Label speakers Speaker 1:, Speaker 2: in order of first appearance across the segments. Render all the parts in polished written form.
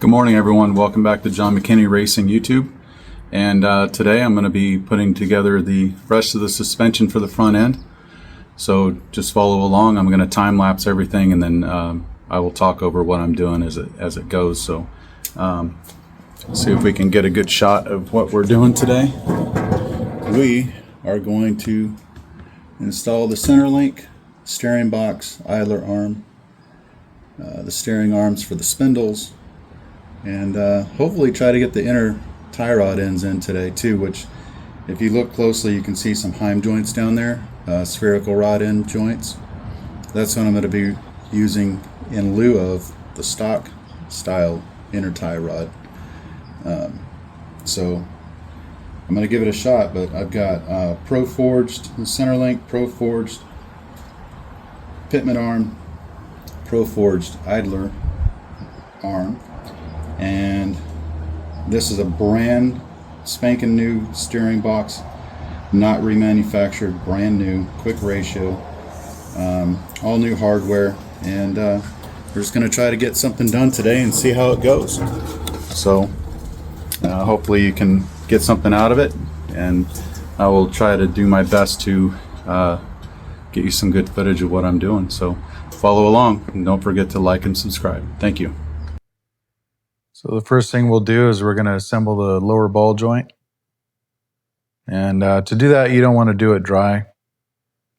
Speaker 1: Good morning, everyone. Welcome back to John McKinney Racing YouTube. And today I'm going to be putting together the rest of the suspension for the front end. So just follow along. I'm going to time lapse everything, and then I will talk over what I'm doing as it goes. So see if we can get a good shot of what we're doing today. We are going to install the center link, steering box, idler arm, the steering arms for the spindles, and hopefully try to get the inner tie rod ends in today too, which if you look closely you can see some Heim joints down there, spherical rod end joints. That's what I'm going to be using in lieu of the stock style inner tie rod. So I'm going to give it a shot, but I've got Proforged center link, Proforged pitman arm, Proforged idler arm, and this is a brand spanking new steering box, not remanufactured, brand new, quick ratio, all new hardware, and we're just going to try to get something done today and see how it goes. So hopefully you can get something out of it, and I will try to do my best to get you some good footage of what I'm doing. So follow along, and don't forget to like and subscribe. Thank you. So the first thing we'll do is we're going to assemble the lower ball joint. And to do that, you don't want to do it dry.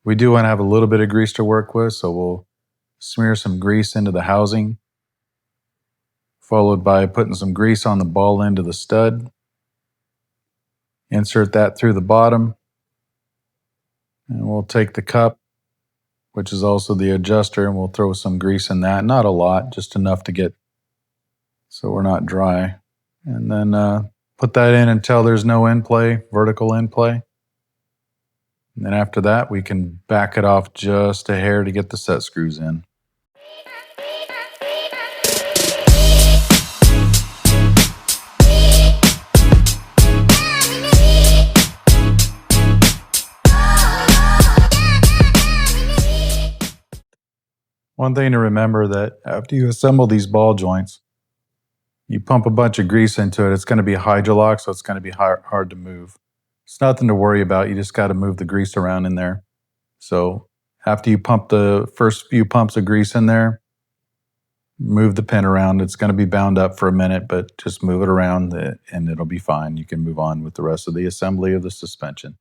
Speaker 1: We do want to have a little bit of grease to work with, so we'll smear some grease into the housing, followed by putting some grease on the ball end of the stud. Insert that through the bottom, and we'll take the cup, which is also the adjuster, and we'll throw some grease in that. Not a lot, just enough to get so we're not dry. And then put that in until there's no end play, vertical end play. And then after that, we can back it off just a hair to get the set screws in. One thing to remember, that after you assemble these ball joints, you pump a bunch of grease into it. It's going to be hydrolock, so it's going to be hard to move. It's nothing to worry about. You just got to move the grease around in there. So after you pump the first few pumps of grease in there, move the pin around. It's going to be bound up for a minute, but just move it around and it'll be fine. You can move on with the rest of the assembly of the suspension.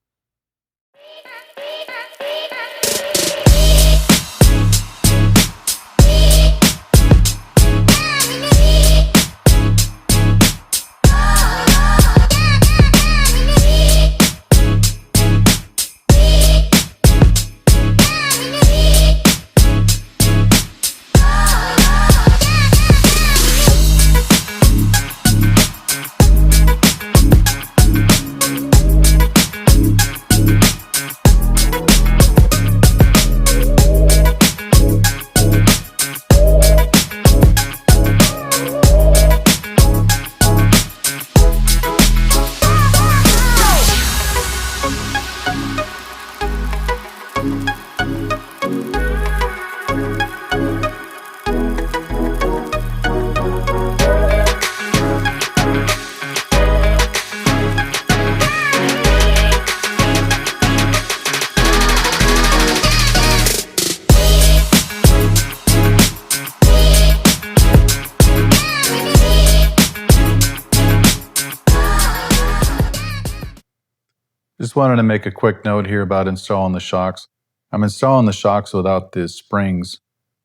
Speaker 1: Just wanted to make a quick note here about installing the shocks. I'm installing the shocks without the springs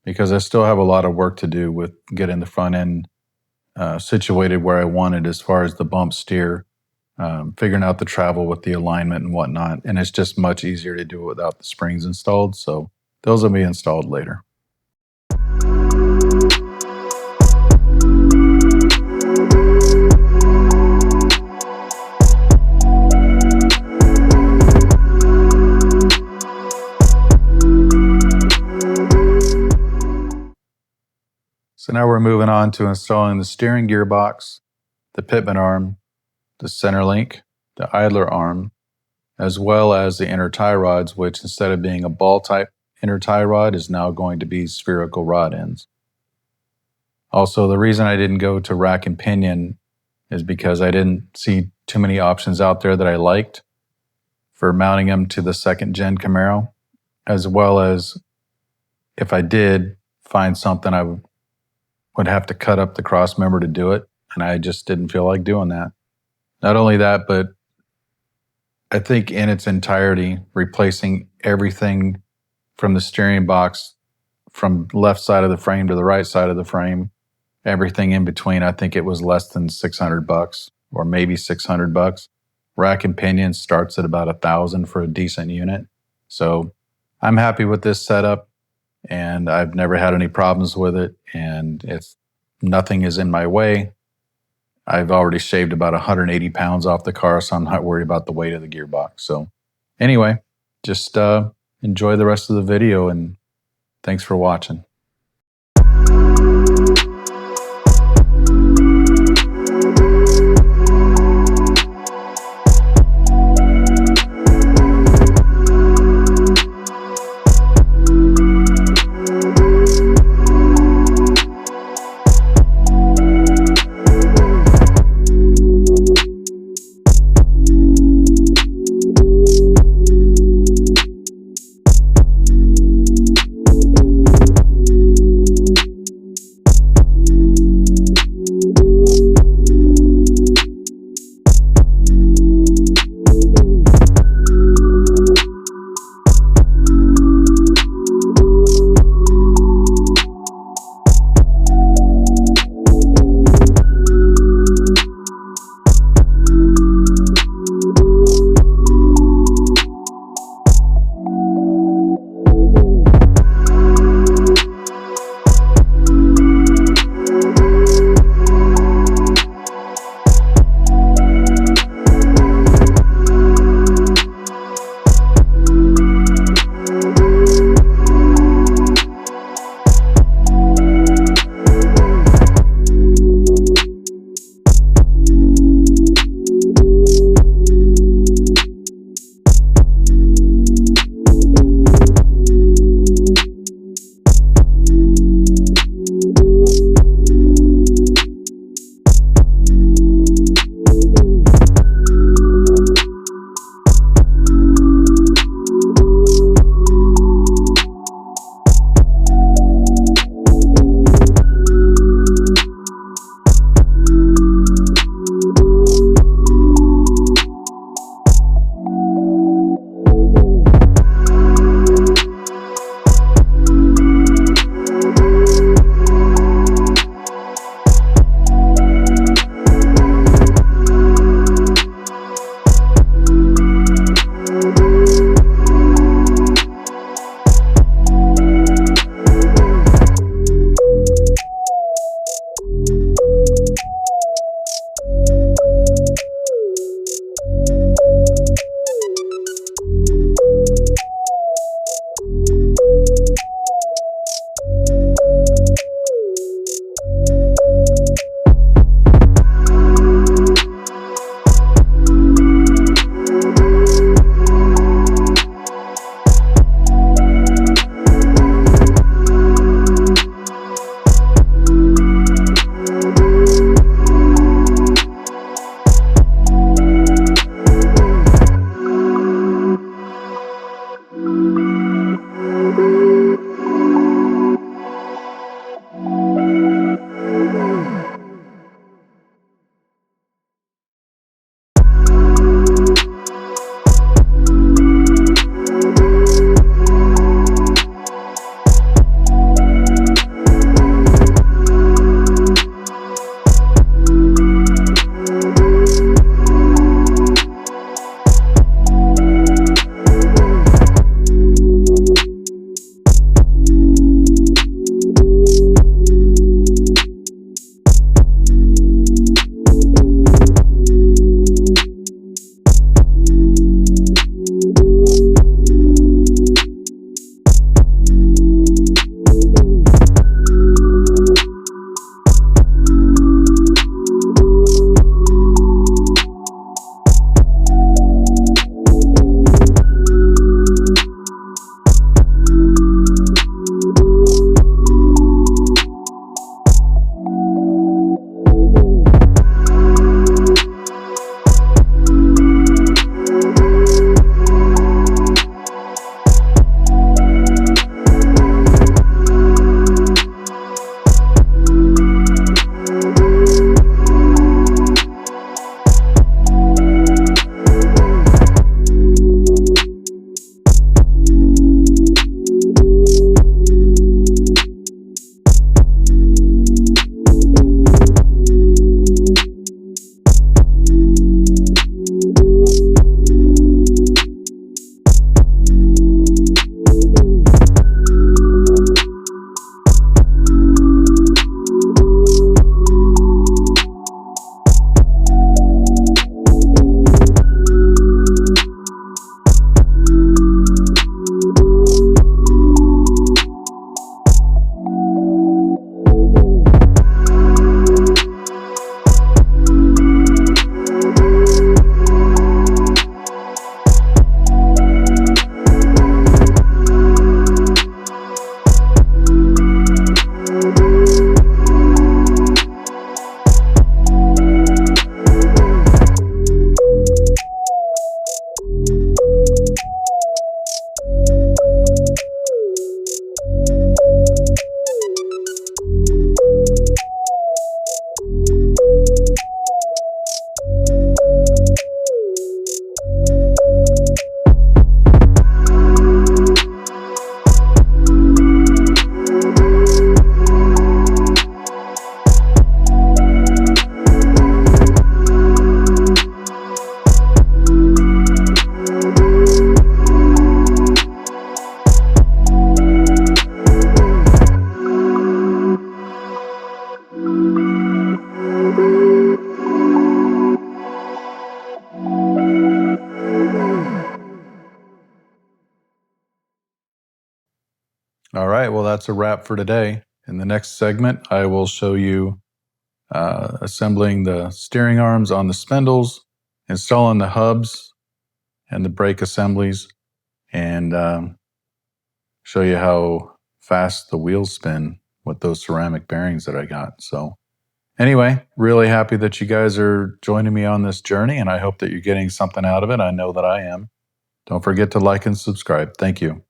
Speaker 1: because I still have a lot of work to do with getting the front end situated where I want it as far as the bump steer, figuring out the travel with the alignment and whatnot. And it's just much easier to do it without the springs installed. So those will be installed later. So now we're moving on to installing the steering gearbox, the pitman arm, the center link, the idler arm, as well as the inner tie rods, which instead of being a ball type inner tie rod is now going to be spherical rod ends.
Speaker 2: Also, the reason I didn't go to rack and pinion is because I didn't see too many options out there that I liked for mounting them to the second gen Camaro, as well as if I did find something, I would have to cut up the cross member to do it, and I just didn't feel like doing that. Not only that, but I think in its entirety, replacing everything from the steering box, from left side of the frame to the right side of the frame, everything in between, I think it was less than $600 or maybe $600. Rack and pinion starts at about $1,000 for a decent unit. So I'm happy with this setup, and I've never had any problems with it, and nothing is in my way. I've already shaved about 180 pounds off the car, so I'm not worried about the weight of the gearbox. So anyway, just enjoy the rest of the video, and thanks for watching. that's a wrap for today. In the next segment, I will show you assembling the steering arms on the spindles, installing the hubs and the brake assemblies, and show you how fast the wheels spin with those ceramic bearings that I got. So anyway, really happy that you guys are joining me on this journey, and I hope that you're getting something out of it. I know that I am. Don't forget to like and subscribe. Thank you.